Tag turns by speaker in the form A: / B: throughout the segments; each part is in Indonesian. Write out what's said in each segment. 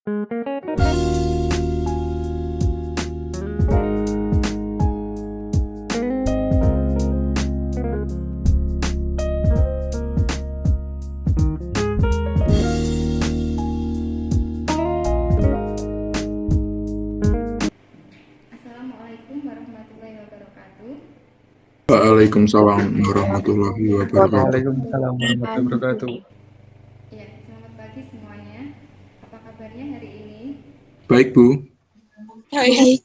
A: Assalamualaikum warahmatullahi wabarakatuh.
B: Waalaikumsalam warahmatullahi wabarakatuh.
C: Waalaikumsalam warahmatullahi wabarakatuh.
A: Ya, selamat pagi semuanya. Apa kabarnya hari ini?
B: Baik, Bu.
D: Baik.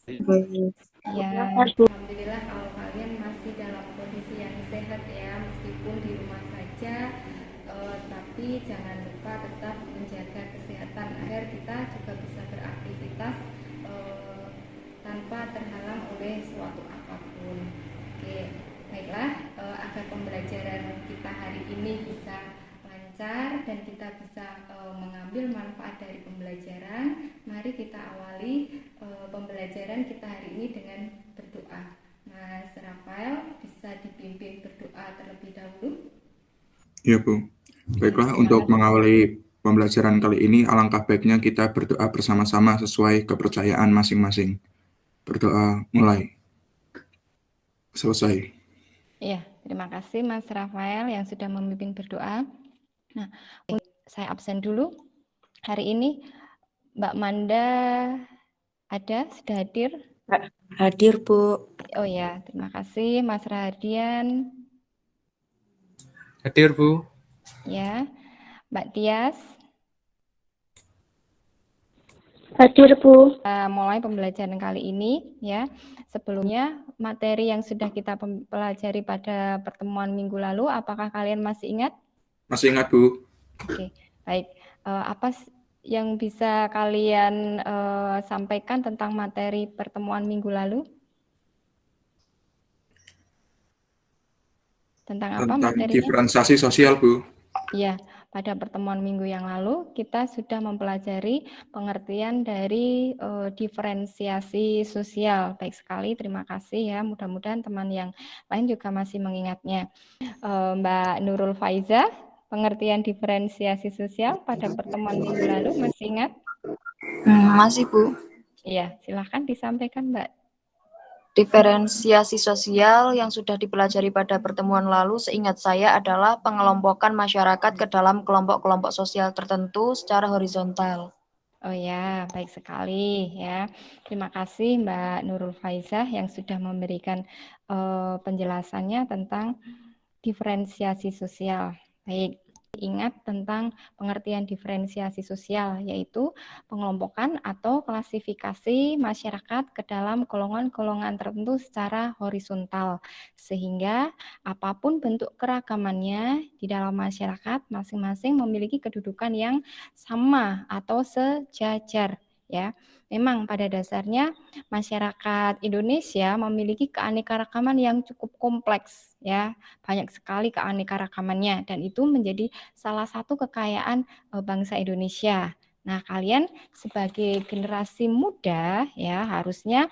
A: Ya, alhamdulillah kalau kalian masih dalam kondisi yang sehat ya, meskipun di rumah saja, tapi jangan lupa tetap menjaga kesehatan agar kita juga bisa beraktivitas tanpa terhalang oleh suatu apapun. Oke, baiklah, agar pembelajaran kita hari ini bisa lancar dan kita bisa mengambil manfaat dari pembelajaran, mari kita awali pembelajaran kita hari ini dengan berdoa. Mas Rafael bisa dipimpin berdoa terlebih dahulu.
B: Ya, Bu. Baiklah, untuk mengawali pembelajaran kali ini, alangkah baiknya kita berdoa bersama-sama sesuai kepercayaan masing-masing. Berdoa mulai. Selesai.
A: Ya, terima kasih Mas Rafael yang sudah memimpin berdoa. Nah, saya absen dulu. Hari ini Mbak Manda ada, sudah hadir?
D: Hadir, Bu.
A: Oh ya, terima kasih Mas Radian.
C: Hadir, Bu.
A: Ya, Mbak Tias.
E: Hadir, Bu.
A: Kita mulai pembelajaran kali ini ya. Sebelumnya materi yang sudah kita pelajari pada pertemuan minggu lalu, apakah kalian masih ingat?
B: Masih ingat, Bu?
A: Oke, baik. Apa yang bisa kalian sampaikan tentang materi pertemuan minggu lalu? Tentang apa materinya?
B: Diferensiasi sosial, Bu.
A: Ya, pada pertemuan minggu yang lalu kita sudah mempelajari pengertian dari diferensiasi sosial. Baik sekali, terima kasih ya. Mudah-mudahan teman yang lain juga masih mengingatnya. Mbak Nurul Faiza, pengertian diferensiasi sosial pada pertemuan minggu lalu masih ingat?
D: Masih, Bu.
A: Iya, silahkan disampaikan, Mbak.
D: Diferensiasi sosial yang sudah dipelajari pada pertemuan lalu seingat saya adalah pengelompokan masyarakat ke dalam kelompok-kelompok sosial tertentu secara horizontal.
A: Oh ya, baik sekali ya. Terima kasih Mbak Nurul Faizah yang sudah memberikan penjelasannya tentang diferensiasi sosial. Baik, ingat tentang pengertian diferensiasi sosial, yaitu pengelompokan atau klasifikasi masyarakat ke dalam golongan-golongan tertentu secara horizontal, sehingga apapun bentuk keragamannya di dalam masyarakat, masing-masing memiliki kedudukan yang sama atau sejajar. Ya, memang pada dasarnya masyarakat Indonesia memiliki keanekaragaman yang cukup kompleks, ya, banyak sekali keanekaragamannya dan itu menjadi salah satu kekayaan bangsa Indonesia. Nah, kalian sebagai generasi muda ya harusnya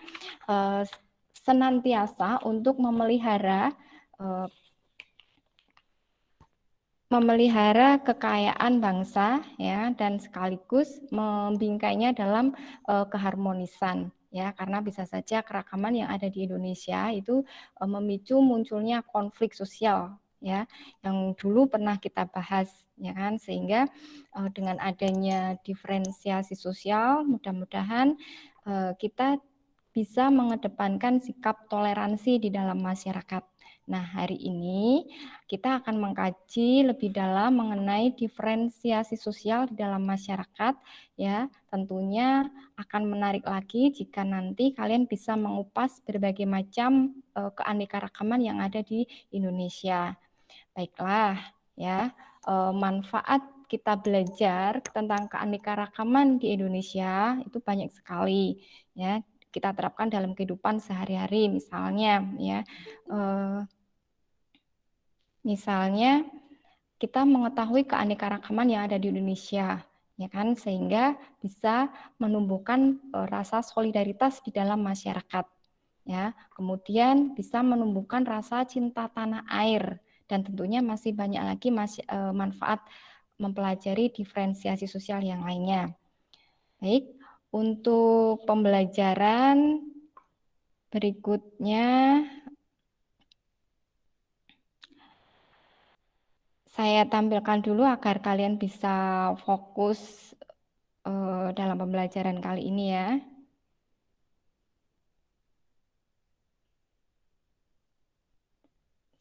A: senantiasa untuk memelihara kekayaan bangsa ya dan sekaligus membingkainya dalam keharmonisan ya, karena bisa saja keragaman yang ada di Indonesia itu memicu munculnya konflik sosial ya yang dulu pernah kita bahas ya kan, sehingga dengan adanya diferensiasi sosial mudah-mudahan kita bisa mengedepankan sikap toleransi di dalam masyarakat. Nah, hari ini kita akan mengkaji lebih dalam mengenai diferensiasi sosial di dalam masyarakat ya. Tentunya akan menarik lagi jika nanti kalian bisa mengupas berbagai macam keanekaragaman yang ada di Indonesia. Baiklah ya, manfaat kita belajar tentang keanekaragaman di Indonesia itu banyak sekali ya. Kita terapkan dalam kehidupan sehari-hari, misalnya ya misalnya kita mengetahui keanekaragaman yang ada di Indonesia ya kan, sehingga bisa menumbuhkan rasa solidaritas di dalam masyarakat ya, kemudian bisa menumbuhkan rasa cinta tanah air dan tentunya masih banyak lagi manfaat mempelajari diferensiasi sosial yang lainnya. Baik, untuk pembelajaran berikutnya saya tampilkan dulu agar kalian bisa fokus dalam pembelajaran kali ini ya.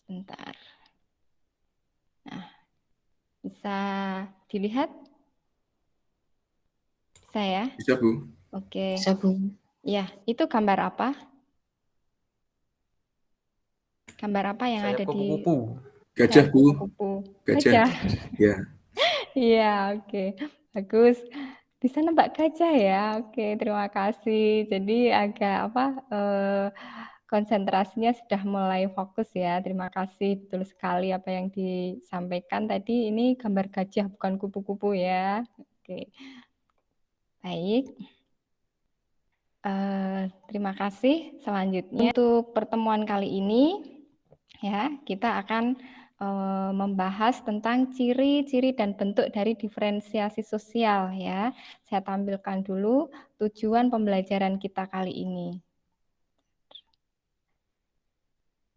A: Sebentar. Nah, bisa dilihat? Bisa ya?
B: Bisa, Bu.
A: Oke.
D: Bisa, Bu.
A: Ya, itu gambar apa? Gambar apa yang
C: Saya
A: ada di
C: kupu-kupu.
B: Gajah, Bu.
A: kupu-kupu?
B: Gajah.
A: Gajah.
B: Ya.
A: Iya, oke. Bagus. Bisa nebak gajah ya? Oke, terima kasih. Jadi agak konsentrasinya sudah mulai fokus ya. Terima kasih, betul sekali apa yang disampaikan tadi. Ini gambar gajah, bukan kupu-kupu ya. Oke. Baik. Terima kasih. Selanjutnya untuk pertemuan kali ini ya, kita akan membahas tentang ciri-ciri dan bentuk dari diferensiasi sosial ya. Saya tampilkan dulu tujuan pembelajaran kita kali ini.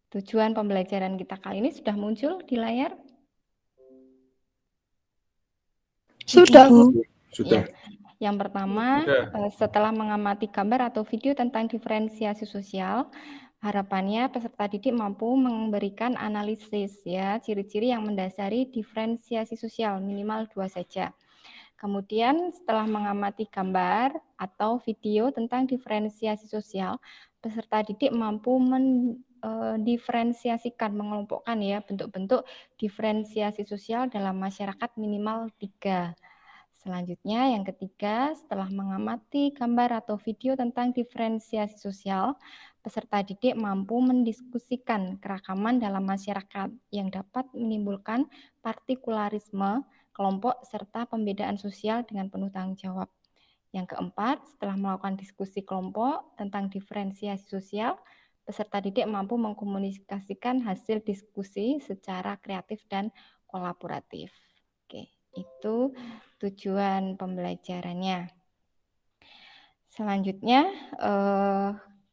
A: Tujuan pembelajaran kita kali ini sudah muncul di layar?
E: Sudah, Bu.
B: Sudah.
A: Ya. Yang pertama,
C: Sudah.
A: setelah mengamati gambar atau video tentang diferensiasi sosial, harapannya peserta didik mampu memberikan analisis ya, ciri-ciri yang mendasari diferensiasi sosial, minimal 2 saja. Kemudian setelah mengamati gambar atau video tentang diferensiasi sosial, peserta didik mampu mendiferensiasikan, mengelompokkan ya bentuk-bentuk diferensiasi sosial dalam masyarakat minimal 3. Selanjutnya, yang ketiga, setelah mengamati gambar atau video tentang diferensiasi sosial, peserta didik mampu mendiskusikan keragaman dalam masyarakat yang dapat menimbulkan partikularisme kelompok serta pembedaan sosial dengan penuh tanggung jawab. Yang keempat, setelah melakukan diskusi kelompok tentang diferensiasi sosial, peserta didik mampu mengkomunikasikan hasil diskusi secara kreatif dan kolaboratif. Oke, itu tujuan pembelajarannya. Selanjutnya,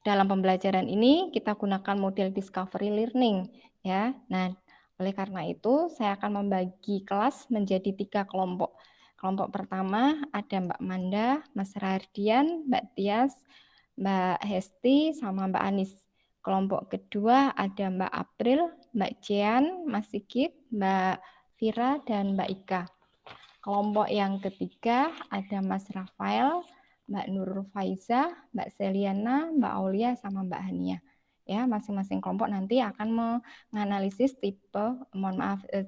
A: dalam pembelajaran ini kita gunakan model discovery learning ya. Nah, oleh karena itu saya akan membagi kelas menjadi 3 kelompok. Kelompok pertama ada Mbak Manda, Mas Rardian, Mbak Tias, Mbak Hesti, sama Mbak Anis. Kelompok kedua ada Mbak April, Mbak Jean, Mas Sigit, Mbak Vira, dan Mbak Ika. Kelompok yang ketiga ada Mas Rafael, Mbak Nur Faiza, Mbak Seliana, Mbak Aulia, sama Mbak Hania. Ya, masing-masing kelompok nanti akan menganalisis tipe,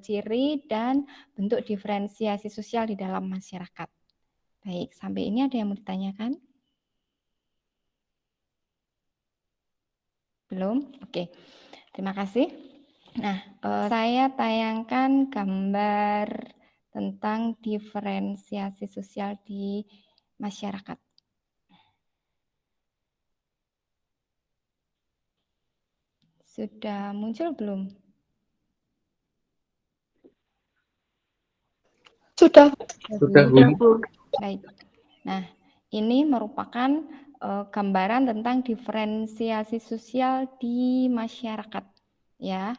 A: ciri dan bentuk diferensiasi sosial di dalam masyarakat. Baik, sampai ini ada yang mau ditanyakan? Belum? Oke, terima kasih. Nah, saya tayangkan gambar tentang diferensiasi sosial di masyarakat. Sudah muncul belum?
E: Sudah.
C: Sudah, Bu.
A: Baik. Nah, ini merupakan gambaran tentang diferensiasi sosial di masyarakat. Ya,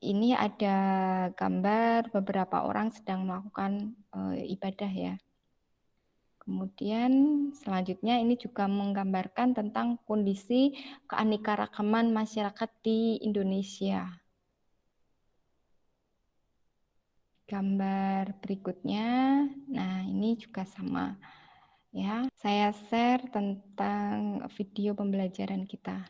A: ini ada gambar beberapa orang sedang melakukan ibadah ya. Kemudian selanjutnya ini juga menggambarkan tentang kondisi keanekaragaman masyarakat di Indonesia. Gambar berikutnya, nah ini juga sama ya. Saya share tentang video pembelajaran kita.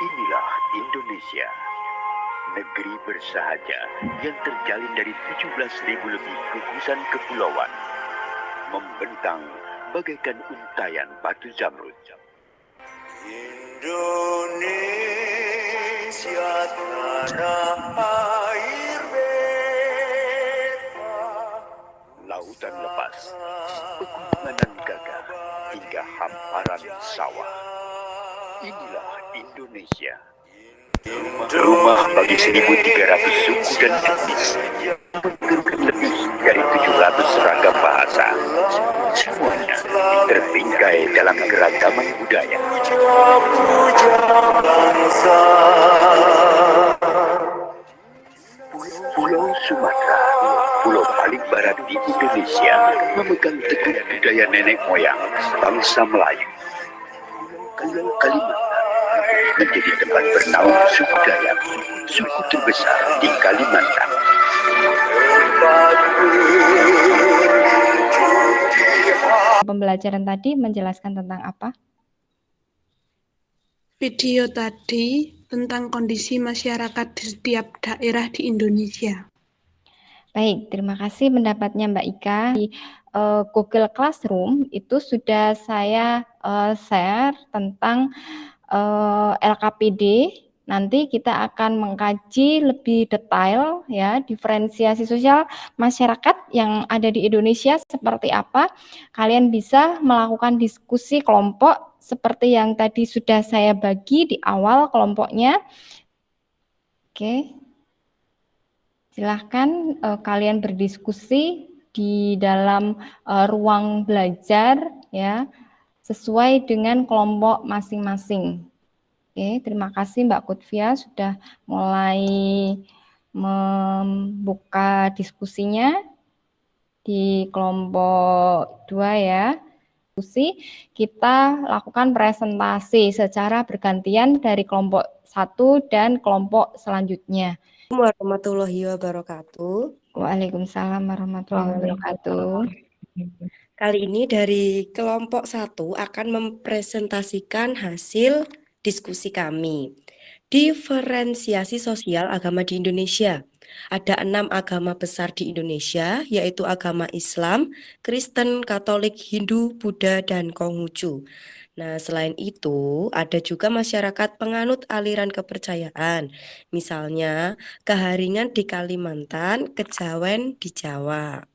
F: Inilah Indonesia, negeri bersahaja yang terjalin dari 17.000 lebih gugusan kepulauan, membentang bagaikan untayan batu zamrud. Indonesia tanah air beta, lautan padang lepas, pegunungan gagah, hingga hamparan sawah. Inilah Indonesia. Rumah bagi 1.300 suku dan etnis, lebih dari 700 ragam bahasa. Semuanya terbingkai dalam keragaman budaya. Pulau Sumatera, pulau paling barat di Indonesia, memegang teguh budaya nenek moyang bangsa Melayu. Pulau Kalimantan menjadi tempat bernaung suku Dayak, suku terbesar di Kalimantan.
A: Pembelajaran tadi menjelaskan tentang apa?
E: Video tadi tentang kondisi masyarakat di setiap daerah di Indonesia.
A: Baik, terima kasih pendapatnya Mbak Ika. Di Google Classroom itu sudah saya share tentang LKPD. Nanti kita akan mengkaji lebih detail ya diferensiasi sosial masyarakat yang ada di Indonesia seperti apa. Kalian bisa melakukan diskusi kelompok seperti yang tadi sudah saya bagi di awal kelompoknya. Oke. Silahkan kalian berdiskusi di dalam ruang belajar ya sesuai dengan kelompok masing-masing. Oke, terima kasih Mbak Kutvia sudah mulai membuka diskusinya di kelompok 2 ya. Diskusi, kita lakukan presentasi secara bergantian dari kelompok 1 dan kelompok selanjutnya.
G: Warahmatullahi wabarakatuh.
A: Waalaikumsalam warahmatullahi wabarakatuh.
G: Kali ini dari kelompok 1 akan mempresentasikan hasil diskusi kami. Diferensiasi sosial agama di Indonesia. Ada 6 agama besar di Indonesia, yaitu agama Islam, Kristen, Katolik, Hindu, Buddha, dan Konghucu. Nah, selain itu, ada juga masyarakat penganut aliran kepercayaan. Misalnya, Keharingan di Kalimantan, Kejawen di Jawa.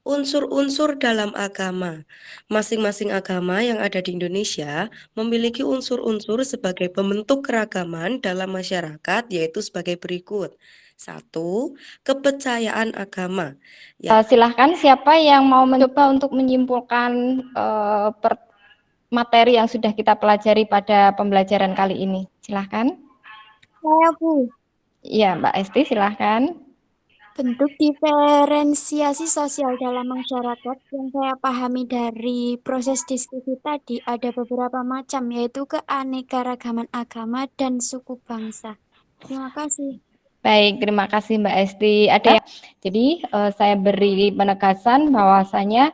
G: Unsur-unsur dalam agama. Masing-masing agama yang ada di Indonesia memiliki unsur-unsur sebagai pembentuk keragaman dalam masyarakat, yaitu sebagai berikut. 1. Kepercayaan agama.
A: Silahkan siapa yang mau mencoba untuk menyimpulkan materi yang sudah kita pelajari pada pembelajaran kali ini. Silahkan.
H: Saya, Bu.
A: Iya, Mbak Esti, silahkan.
H: Bentuk diferensiasi sosial dalam masyarakat yang saya pahami dari proses diskusi tadi ada beberapa macam, yaitu keanekaragaman agama dan suku bangsa. Terima kasih.
A: Baik, terima kasih Mbak Esti. Jadi saya beri penegasan bahwasanya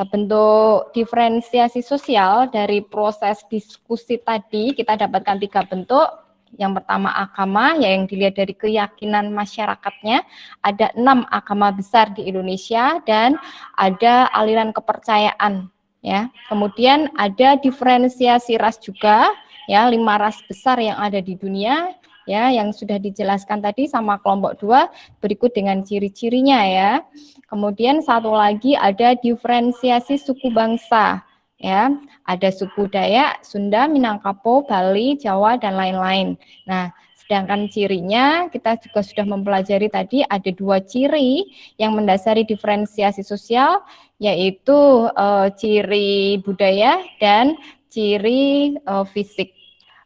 A: bentuk diferensiasi sosial dari proses diskusi tadi kita dapatkan 3 bentuk. Yang pertama agama, yang dilihat dari keyakinan masyarakatnya. Ada 6 agama besar di Indonesia dan ada aliran kepercayaan. Ya, kemudian ada diferensiasi ras juga, ya 5 ras besar yang ada di dunia, ya yang sudah dijelaskan tadi sama kelompok 2 berikut dengan ciri-cirinya ya. Kemudian satu lagi ada diferensiasi suku bangsa. Ya, ada suku Dayak, Sunda, Minangkabau, Bali, Jawa, dan lain-lain. Nah, sedangkan cirinya kita juga sudah mempelajari tadi ada 2 ciri yang mendasari diferensiasi sosial, yaitu ciri budaya dan ciri fisik.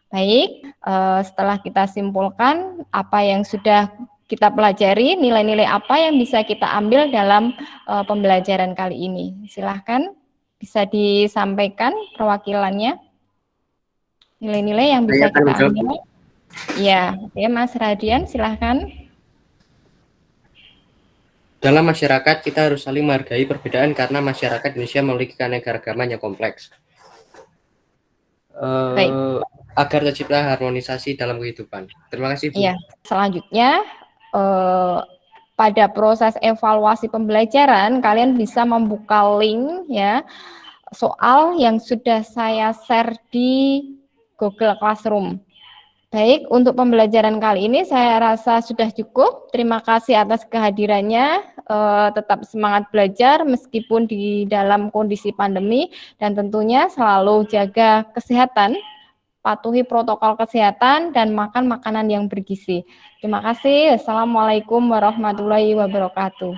A: Baik, setelah kita simpulkan apa yang sudah kita pelajari, nilai-nilai apa yang bisa kita ambil dalam pembelajaran kali ini. Silahkan. Bisa disampaikan perwakilannya nilai-nilai yang bisa kita ambil. Ya, oke Mas Radian, silahkan.
I: Dalam masyarakat kita harus saling menghargai perbedaan karena masyarakat Indonesia memiliki keanekaragaman yang kompleks. Agar tercipta harmonisasi dalam kehidupan. Terima kasih, Bu.
A: Ya, selanjutnya pada proses evaluasi pembelajaran, kalian bisa membuka link ya soal yang sudah saya share di Google Classroom. Baik, untuk pembelajaran kali ini saya rasa sudah cukup. Terima kasih atas kehadirannya. Tetap semangat belajar meskipun di dalam kondisi pandemi, dan tentunya selalu jaga kesehatan, patuhi protokol kesehatan, dan makan makanan yang bergizi. Terima kasih. Assalamualaikum warahmatullahi wabarakatuh.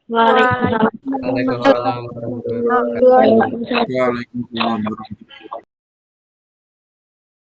I: Waalaikumsalam warahmatullahi wabarakatuh.
B: Waalaikumsalam warahmatullahi wabarakatuh.